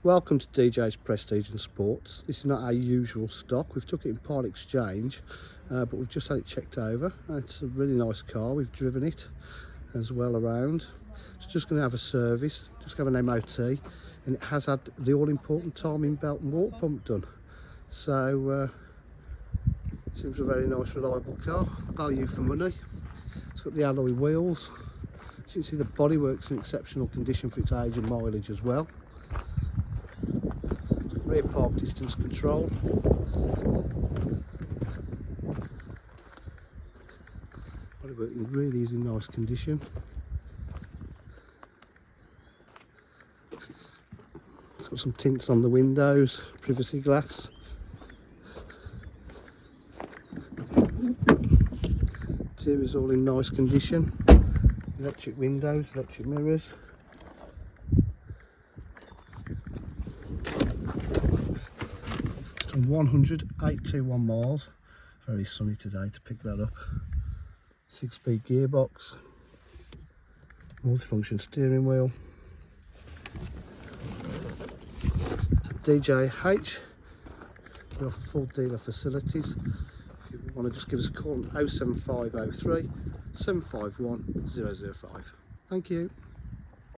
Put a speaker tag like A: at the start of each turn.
A: Welcome to DJ's Prestige and Sports. This is not our usual stock. We've took it in part exchange, but we've just had it checked over. It's a really nice car. We've driven it as well around. It's just going to have a service, just have an MOT, and it has had the all-important timing belt and water pump done. So it seems a very nice, reliable car. Value for money. It's got the alloy wheels. As you can see, the bodywork's in exceptional condition for its age and mileage as well. Rear park distance control. Bodywork really is in nice condition. It's got some tints on the windows, privacy glass. Interior's all in nice condition. Electric windows, electric mirrors. 108.21 miles. Very sunny today to pick that up. 6-speed gearbox, multifunction steering wheel. At DJH we offer full dealer facilities. If you want to just give us a call on 07503 751 005. Thank you.